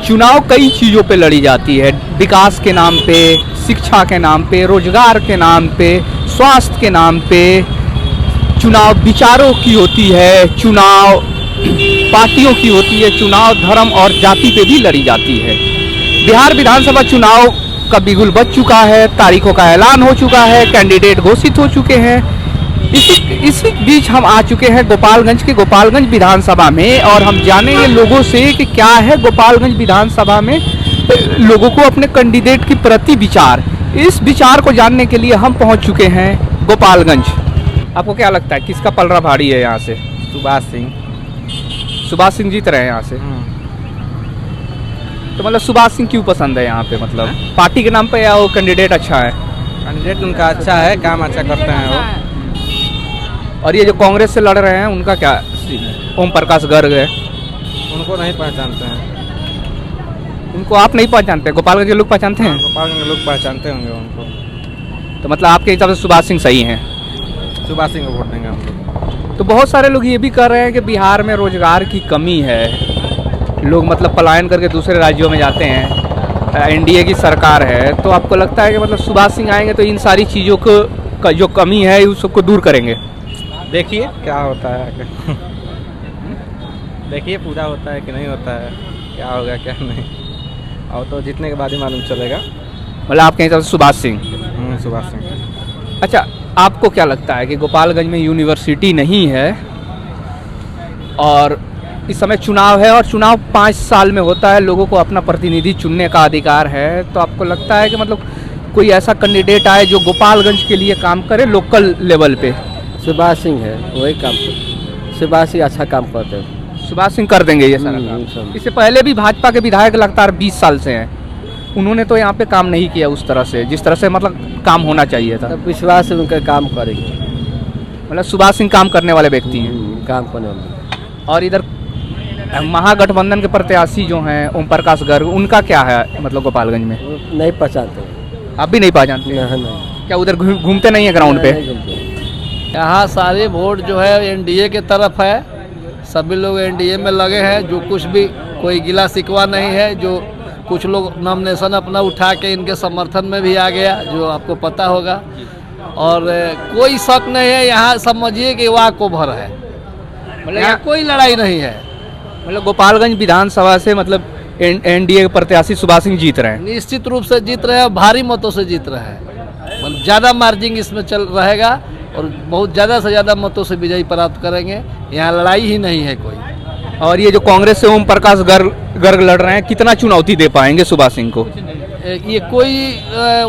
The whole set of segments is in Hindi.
चुनाव कई चीज़ों पे लड़ी जाती है, विकास के नाम पे, शिक्षा के नाम पे, रोजगार के नाम पे, स्वास्थ्य के नाम पे। चुनाव विचारों की होती है, चुनाव पार्टियों की होती है, चुनाव धर्म और जाति पे भी लड़ी जाती है। बिहार विधानसभा चुनाव का बिगुल बज चुका है, तारीखों का ऐलान हो चुका है, कैंडिडेट घोषित हो चुके हैं। इसी बीच हम आ चुके हैं गोपालगंज के गोपालगंज विधानसभा में, और हम जानेंगे लोगों से कि क्या है गोपालगंज विधानसभा में लोगों को अपने कैंडिडेट के प्रति विचार। इस विचार को जानने के लिए हम पहुंच चुके हैं गोपालगंज। आपको क्या लगता है किसका पलड़ा भारी है यहाँ से? सुभाष सिंह। सुभाष सिंह जीत रहे हैं यहाँ से। तो मतलब सुभाष सिंह क्यों पसंद है यहाँ पे? मतलब पार्टी के नाम पे या वो कैंडिडेट अच्छा है? कैंडिडेट उनका अच्छा है, काम अच्छा करते हैं वो। और ये जो कांग्रेस से लड़ रहे हैं उनका क्या? ओम प्रकाश गर्ग है। उनको नहीं पहचानते हैं। उनको आप नहीं पहचानते? गोपालगंज के लोग पहचानते हैं? गोपालगंज के लोग पहचानते होंगे उनको। तो मतलब आपके हिसाब से सुभाष सिंह सही हैं? सुभाष सिंह को वोट देंगे हम लोग। तो बहुत सारे लोग ये भी कर रहे हैं कि बिहार में रोजगार की कमी है, लोग मतलब पलायन करके दूसरे राज्यों में जाते हैं, एनडीए की सरकार है। तो आपको लगता है कि मतलब सुभाष सिंह आएंगे तो इन सारी चीज़ों को जो कमी है उस सबको दूर करेंगे? देखिए क्या होता है देखिए पूरा होता है कि नहीं होता है, क्या होगा क्या नहीं, और तो जीतने के बाद ही मालूम चलेगा। मतलब आपके हिसाब से सुभाष सिंह? सुभाष सिंह। अच्छा, आपको क्या लगता है कि गोपालगंज में यूनिवर्सिटी नहीं है और इस समय चुनाव है, और चुनाव 5 साल में होता है, लोगों को अपना प्रतिनिधि चुनने का अधिकार है, तो आपको लगता है कि मतलब कोई ऐसा कैंडिडेट आए जो गोपालगंज के लिए काम करे लोकल लेवल पे? सुभाष सिंह है, वही काम सुभाष सिंह अच्छा काम करते हैं। सुभाष सिंह कर देंगे ये सारा काम? इससे पहले भी भाजपा के विधायक लगातार 20 साल से हैं, उन्होंने तो यहाँ पे काम नहीं किया उस तरह से जिस तरह से मतलब काम होना चाहिए था। तब विश्वास से उनका काम करेंगे। मतलब सुभाष सिंह काम करने वाले व्यक्ति हैं? काम करने वाले। और इधर महागठबंधन के प्रत्याशी जो हैं ओम प्रकाश गर्ग, उनका क्या है मतलब गोपालगंज में? नहीं पहचानते। आप भी नहीं पहचानते? नहीं। क्या उधर घूमते नहीं है ग्राउंड पे? यहाँ सारे वोट जो है एनडीए के तरफ है, सभी लोग एनडीए में लगे हैं। जो कुछ भी कोई गिला शिकवा नहीं है। जो कुछ लोग नॉमिनेशन अपना उठा के इनके समर्थन में भी आ गया, जो आपको पता होगा। और कोई शक नहीं है, यहाँ समझिए कि वाह को भर है, मतलब यहाँ कोई लड़ाई नहीं है। मतलब गोपालगंज विधानसभा से मतलब एनडीए के प्रत्याशी सुभाष सिंह जीत रहे हैं? निश्चित रूप से जीत रहे हैं, भारी मतों से जीत रहे हैं। मतलब ज़्यादा मार्जिन इसमें चल रहेगा और बहुत ज़्यादा से ज़्यादा मतों से विजयी प्राप्त करेंगे। यहाँ लड़ाई ही नहीं है कोई। और ये जो कांग्रेस से ओम प्रकाश गर्ग लड़ रहे हैं, कितना चुनौती दे पाएंगे सुभाष सिंह को? ये कोई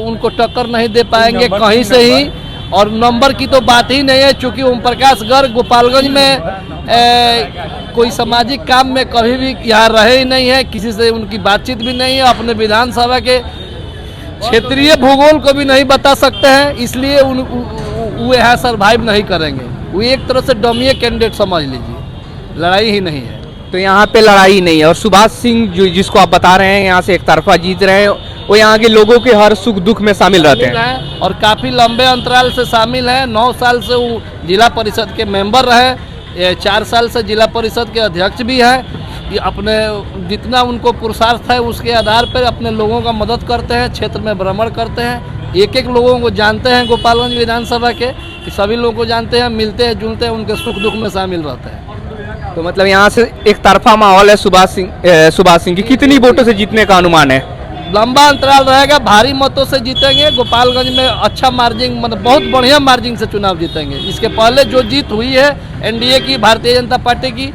उनको टक्कर नहीं दे पाएंगे कहीं से ही, और नंबर की तो बात ही नहीं है। चूँकि ओम प्रकाश गर्ग गोपालगंज में कोई सामाजिक काम में कभी भी यहाँ रहे ही नहीं है, किसी से उनकी बातचीत भी नहीं है, अपने विधानसभा के क्षेत्रीय भूगोल को भी नहीं बता सकते हैं, इसलिए वो यहाँ सर्वाइव नहीं करेंगे। वो एक तरह से डमिए कैंडिडेट समझ लीजिए, लड़ाई ही नहीं है। तो यहाँ पे लड़ाई नहीं है। और सुभाष सिंह जिसको आप बता रहे हैं यहाँ से एक तरफा जीत रहे हैं, वो यहाँ के लोगों के हर सुख दुख में शामिल रहते हैं और काफ़ी लंबे अंतराल से शामिल हैं। 9 साल से वो जिला परिषद के मेंबर रहे, 4 साल से जिला परिषद के अध्यक्ष भी हैं। ये अपने जितना उनको पुरुषार्थ है उसके आधार पर अपने लोगों का मदद करते हैं, क्षेत्र में भ्रमण करते हैं, एक एक लोगों को जानते हैं गोपालगंज विधानसभा के, कि सभी लोगों को जानते हैं, मिलते हैं, जुलते हैं, उनके सुख दुख में शामिल रहते हैं। तो मतलब यहाँ से एक तरफा माहौल है। सुभाष सिंह की कितनी वोटों से जीतने का अनुमान है? लंबा अंतराल रहेगा, भारी मतों से जीतेंगे। गोपालगंज में अच्छा मार्जिन, मतलब बहुत बढ़िया मार्जिन से चुनाव जीतेंगे। इसके पहले जो जीत हुई है एनडीए की, भारतीय जनता पार्टी की,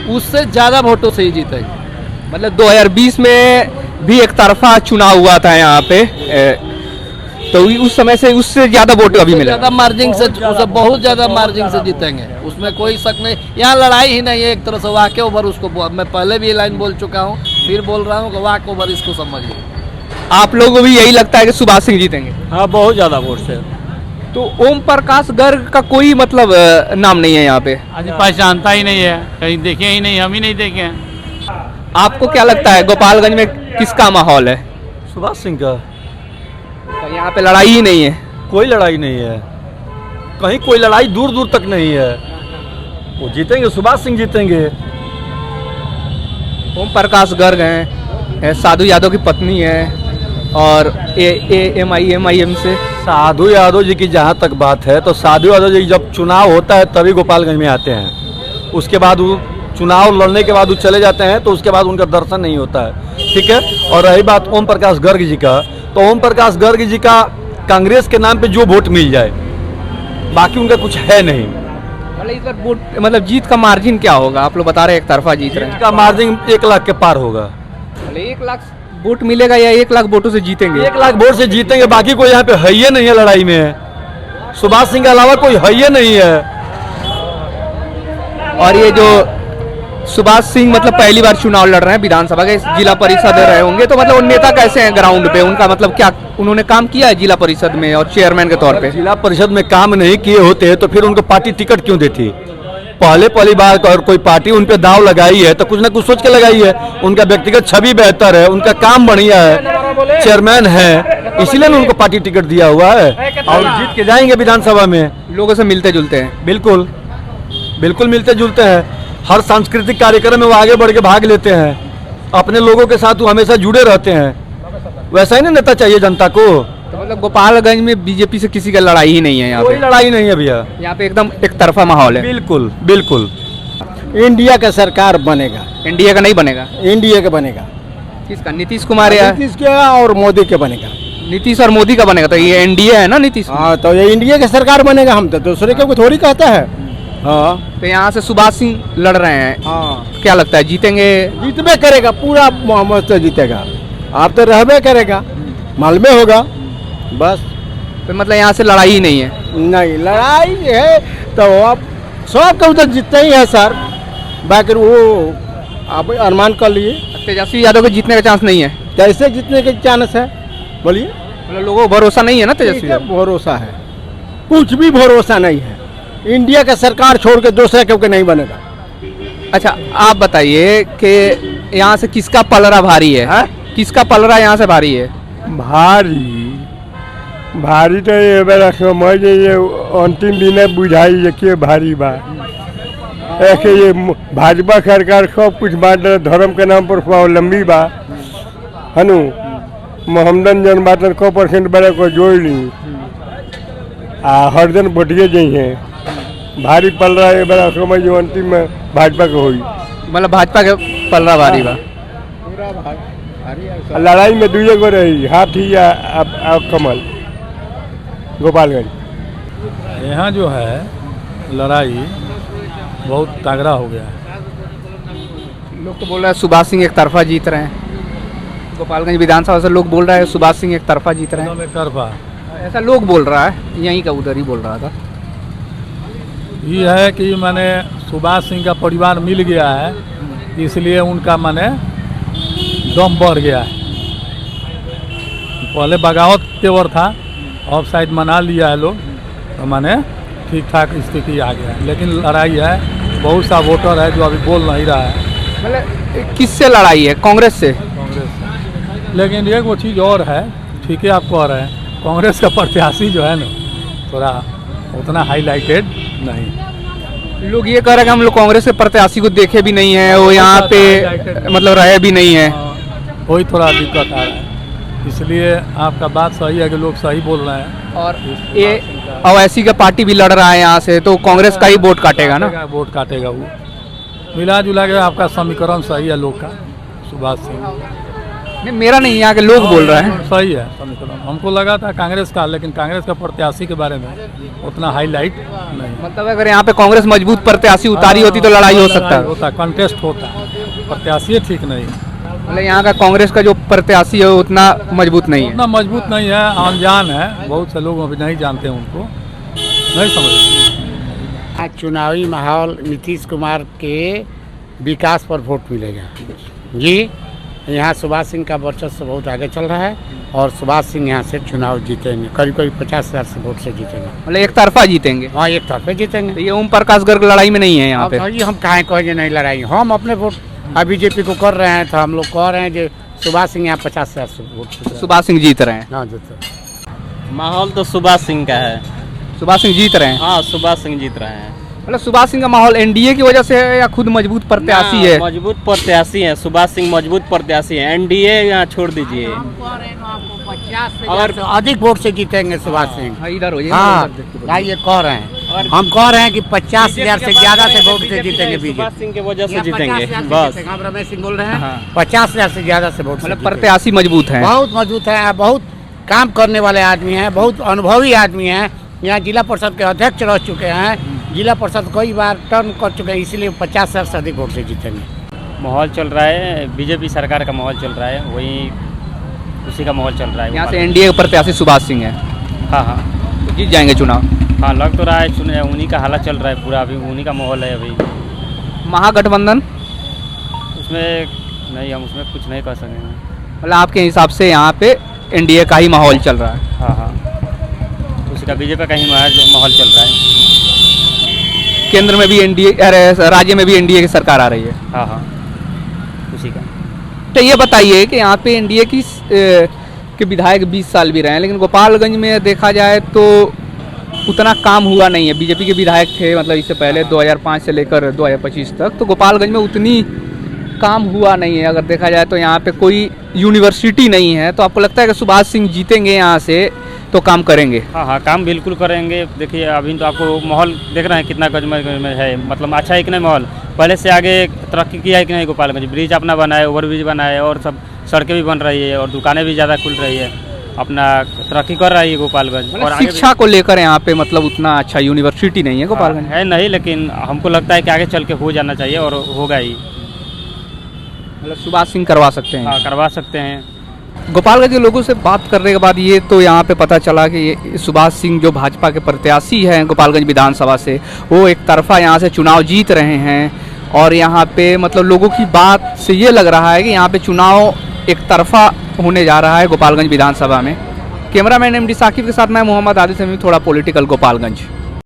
उससे ज़्यादा वोटों से ही जीतेंगे। मतलब 2020 में भी एक तरफा चुनाव हुआ था यहाँ पे, तो उस समय से उससे ज़्यादा वोट अभी मिला, ज़्यादा मार्जिन से, उसे बहुत ज़्यादा मार्जिन से जीतेंगे, उसमें कोई शक नहीं। यहाँ लड़ाई ही नहीं है, एक तरह से वाक़ ओवर। उसको मैं पहले भी ये लाइन बोल चुका हूँ, फिर बोल रहा हूँ कि वाक़ ओवर इसको समझिए। आप लोगों को भी यही लगता है कि सुभाष सिंह जीतेंगे? हाँ, बहुत ज़्यादा वोट से। तो ओम प्रकाश गर्ग का कोई मतलब नाम नहीं है यहाँ पे? आज पहचानता ही नहीं है, कहीं देखे ही नहीं, हम ही नहीं देखे हैं। आपको क्या लगता है गोपालगंज में किसका माहौल है? सुभाष सिंह का। तो यहाँ पे लड़ाई ही नहीं है? कोई लड़ाई नहीं है, कहीं कोई लड़ाई दूर दूर तक नहीं है। वो जीतेंगे, सुभाष सिंह जीतेंगे। ओम प्रकाश गर्ग हैं, साधु यादव की पत्नी है और MIM से। साधु यादव जी की जहाँ तक बात है तो साधु यादव जी जब चुनाव होता है तभी गोपालगंज में आते हैं, उसके बाद वो चुनाव लड़ने के बाद वो चले जाते हैं तो उसके बाद उनका दर्शन नहीं होता है, ठीक है। और रही बात ओम प्रकाश गर्ग जी का, तो ओम प्रकाश गर्ग जी का कांग्रेस के नाम पे जो वोट मिल जाए, बाकी उनका कुछ है नहीं। मतलब इस बार वोट मतलब जीत का मार्जिन क्या होगा? आप लोग बता रहे हैं एक तरफा जीत रहे हैं। का मार्जिन 1 लाख के पार होगा। मतलब 1 लाख वोट मिलेगा या 1 लाख वोटों से जीतेंगे? 1 लाख वोट से जीतेंगे, बाकी कोई यहाँ पे है ही नहीं है लड़ाई में। सुभाष सिंह के अलावा कोई है ही नहीं है। और ये जो सुभाष सिंह मतलब पहली बार चुनाव लड़ रहे हैं विधानसभा के, जिला परिषद रहे होंगे, तो मतलब नेता कैसे हैं ग्राउंड पे? उनका मतलब क्या उन्होंने काम किया है जिला परिषद में और चेयरमैन के तौर पे? जिला परिषद में काम नहीं किए होते तो फिर उनको पार्टी टिकट क्यों देती? पहली बार अगर कोई पार्टी उन पे दाव लगाई है तो कुछ ना कुछ सोच के लगाई है। उनका व्यक्तिगत छवि बेहतर है, उनका काम बढ़िया है, चेयरमैन है, इसीलिए उनको पार्टी टिकट दिया हुआ है और जीत के जाएंगे विधानसभा में। लोगों से मिलते जुलते हैं? बिल्कुल बिल्कुल मिलते जुलते हैं। हर सांस्कृतिक कार्यक्रम में वो आगे बढ़ के भाग लेते हैं, अपने लोगों के साथ वो हमेशा जुड़े रहते हैं। वैसा ही ना नेता चाहिए जनता को। तो मतलब गोपालगंज में बीजेपी से किसी का लड़ाई ही नहीं है यहाँ कोई पे? लड़ाई नहीं है भैया, यहाँ पे एकदम एक तरफा माहौल है। बिल्कुल बिल्कुल। इंडिया का सरकार बनेगा, एनडीए का नहीं बनेगा? इंडिया का बनेगा, किसका? नीतीश कुमार या नीतीश का और मोदी के बनेगा। नीतीश और मोदी का बनेगा? तो ये एनडीए है ना नीतीश? हाँ, तो ये इंडिया का सरकार बनेगा। हम तो दूसरे के थोड़ी कहता है। हाँ तो यहाँ से सुभाष सिंह लड़ रहे हैं, हाँ, क्या लगता है जीतेंगे? जीतबे करेगा, पूरा मोहम्मद से जीतेगा। आप तो रहबे करेगा, मालूम होगा बस। तो मतलब यहाँ से लड़ाई ही नहीं है? नहीं, लड़ाई है तो अब सब का उधर जीतते ही है सर, बाकी वो आप अनुमान कर लिए। तेजस्वी यादव के जीतने का चांस नहीं है? कैसे जीतने के चांस है बोलिए? मतलब लोगों को भरोसा नहीं है ना तेजस्वी यादव? भरोसा है, कुछ भी भरोसा नहीं है। इंडिया का सरकार छोड़ के दूसरा क्योंकि नहीं बनेगा। अच्छा आप बताइए कि यहाँ से किसका पलड़ा भारी है? किसका पलड़ा यहाँ से भारी है? भारी तो ये बेरा समझ ये अंतिम दिन बुझाई ये के भारी बा। एक ये भाजपा सरकार सब कुछ बांट धर्म के नाम पर स्वावलंबी बा, हनु मोहम्मदन जन बाटन 1% बड़े को जोड़ ली हर दिन बटिए जाइए। भारी पल रहा है बड़ा समझ अंतिम में भाजपा के होई। मतलब भाजपा के पलड़ा भारी बा? लड़ाई में 2 गो रही, हाथी या कमल। गोपालगंज यहाँ जो है लड़ाई बहुत तगड़ा हो गया है। लोग तो बोल रहे हैं सुभाष सिंह एक तरफा जीत रहे हैं। गोपालगंज विधानसभा से लोग बोल रहे हैं सुभाष सिंह एक तरफा जीत रहे हैं। एक तरफा ऐसा लोग बोल रहा है, यहीं का उधर ही बोल रहा था। ये है कि माने सुभाष सिंह का परिवार मिल गया है, इसलिए उनका माने दम बढ़ गया है। पहले बगावत तेवर था, अब शायद मना लिया है लोग, तो माने ठीक ठाक स्थिति आ गया है। लेकिन लड़ाई है, बहुत सा वोटर है जो अभी बोल नहीं रहा है। मतलब किससे लड़ाई है? कांग्रेस से? कांग्रेस से। लेकिन एक वो चीज़ और है, ठीक है आप कह रहे हैं, कांग्रेस का प्रत्याशी जो है ना थोड़ा उतना हाईलाइटेड नहीं। लोग ये कह रहे हैं कि हम लोग कांग्रेस के प्रत्याशी को देखे भी नहीं है, वो यहाँ पे मतलब रहे भी नहीं है। वही थोड़ा दिक्कत आ रहा है, इसलिए आपका बात सही है कि लोग सही बोल रहे हैं। और ये अवैसी का पार्टी भी लड़ रहा है यहाँ से, तो कांग्रेस का ही वोट काटेगा ना? वोट काटेगा वो। मिला जुला के आपका समीकरण सही है लोग का। सुभाष सिंह नहीं, मेरा नहीं, यहाँ के लोग बोल रहे हैं। सही है समीकरण। हमको लगा था कांग्रेस का, लेकिन कांग्रेस का प्रत्याशी के बारे में उतना हाईलाइट नहीं। मतलब अगर यहाँ पे कांग्रेस मजबूत प्रत्याशी उतारी होती तो लड़ाई हो सकता है? होता, कंटेस्ट होता, प्रत्याशी ठीक नहीं। मतलब यहाँ का कांग्रेस का जो प्रत्याशी है उतना मजबूत नहीं है? उतना मजबूत नहीं है, अनजान है, बहुत से लोग अभी नहीं जानते उनको, नहीं समझ। आज चुनावी माहौल नीतीश कुमार के विकास पर वोट मिलेगा जी। यहाँ सुभाष सिंह का वर्चस्व बहुत आगे चल रहा है और सुभाष सिंह यहाँ से चुनाव जीतेंगे, करीब 50,000 से वोट से जीतेंगे। मतलब एक तरफा जीतेंगे? हाँ, एक तरफे जीतेंगे। तो ये ओम प्रकाश गर्ग लड़ाई में नहीं है यहाँ पे? हम कहाँ कहेंगे नहीं लड़ाई, हम अपने वोट बीजेपी को कर रहे हैं, तो हम लोग कह रहे हैं जो सुभाष सिंह यहाँ 50,000 से वोट। सुभाष सिंह जीत रहे हैं? हाँ जीते। माहौल तो सुभाष सिंह का है। सुभाष सिंह जीत रहे हैं? हाँ सुभाष सिंह जीत रहे हैं। मतलब सुभाष सिंह का माहौल एनडीए की वजह से है या खुद मजबूत प्रत्याशी है? मजबूत प्रत्याशी हैं, सुभाष सिंह मजबूत प्रत्याशी हैं। एनडीए यहाँ छोड़ दीजिए। अगर अधिक वोट से जीतेंगे सुभाष सिंह। हाँ, इधर हो हाँ भाई ये कह रहे हैं, हम कह रहे हैं कि 50,000 से ज्यादा से वोट से जीतेंगे बीजेपी। सुभाष सिंह की वजह से जीतेंगे 50,000 से बस। जीतेंगे। हम रमेश सिंह बोल रहे हैं हाँ। 50,000 से ज्यादा से वोट से मतलब जीतेंगे। प्रत्याशी मजबूत है, बहुत मजबूत है, बहुत काम करने वाले आदमी हैं, बहुत अनुभवी आदमी हैं। यहाँ जिला परिषद के अध्यक्ष रह चुके हैं, जिला परिषद कई बार टर्न कर चुके हैं, इसलिए 50,000 से अधिक वोट से जीतेंगे। माहौल चल रहा है, बीजेपी सरकार का माहौल चल रहा है, वही उसी का माहौल चल रहा है। यहाँ से एनडीए प्रत्याशी सुभाष सिंह है, हाँ हाँ तो जीत जाएंगे चुनाव। हाँ, लग तो रहा है, सुने उन्हीं का हालत चल रहा है पूरा, अभी उन्हीं का माहौल है अभी। महागठबंधन उसमें नहीं, हम उसमें कुछ नहीं कर सकेंगे। मतलब आपके हिसाब से यहाँ पे एनडीए का ही माहौल चल रहा है? हाँ हाँ, उसी का बीजेपी का ही माहौल चल रहा है। केंद्र में भी एनडीए, राज्य में भी एनडीए की सरकार आ रही है। हाँ हाँ, उसी का। तो ये बताइए कि यहाँ पे एनडीए की के विधायक 20 साल भी रहे हैं, लेकिन गोपालगंज में देखा जाए तो उतना काम हुआ नहीं है। बीजेपी के विधायक थे मतलब इससे पहले 2005 से लेकर 2025 तक, तो गोपालगंज में उतनी काम हुआ नहीं है। अगर देखा जाए तो यहाँ पे कोई यूनिवर्सिटी नहीं है, तो आपको लगता है कि सुभाष सिंह जीतेंगे यहाँ से तो काम करेंगे? हाँ हाँ, काम बिल्कुल करेंगे। देखिए अभी तो आपको माहौल देख रहे हैं कितना गजमज में है, मतलब अच्छा है कि नहीं माहौल। पहले से आगे तरक्की किया है कि नहीं गोपालगंज? ब्रिज अपना बनाए, ओवरब्रिज बनाए, और सब सड़कें भी बन रही है और दुकानें भी ज़्यादा खुल रही है, अपना तरक्की कर रही है गोपालगंज। और शिक्षा को लेकर यहाँ पे मतलब उतना अच्छा यूनिवर्सिटी नहीं है गोपालगंज है नहीं, लेकिन हमको लगता है कि आगे चल के हो जाना चाहिए और होगा ही। मतलब सुभाष सिंह करवा सकते हैं? हाँ, करवा सकते हैं। गोपालगंज के लोगों से बात करने के बाद ये तो यहाँ पे पता चला कि ये सुभाष सिंह जो भाजपा के प्रत्याशी हैं गोपालगंज विधानसभा से, वो एक तरफा यहाँ से चुनाव जीत रहे हैं। और यहाँ पे मतलब लोगों की बात से ये लग रहा है कि यहाँ पे चुनाव एक तरफा होने जा रहा है गोपालगंज विधानसभा में। कैमरामैन एमडी साकिब के साथ मैं मोहम्मद आदिल समीम, थोड़ा पॉलिटिकल, गोपालगंज।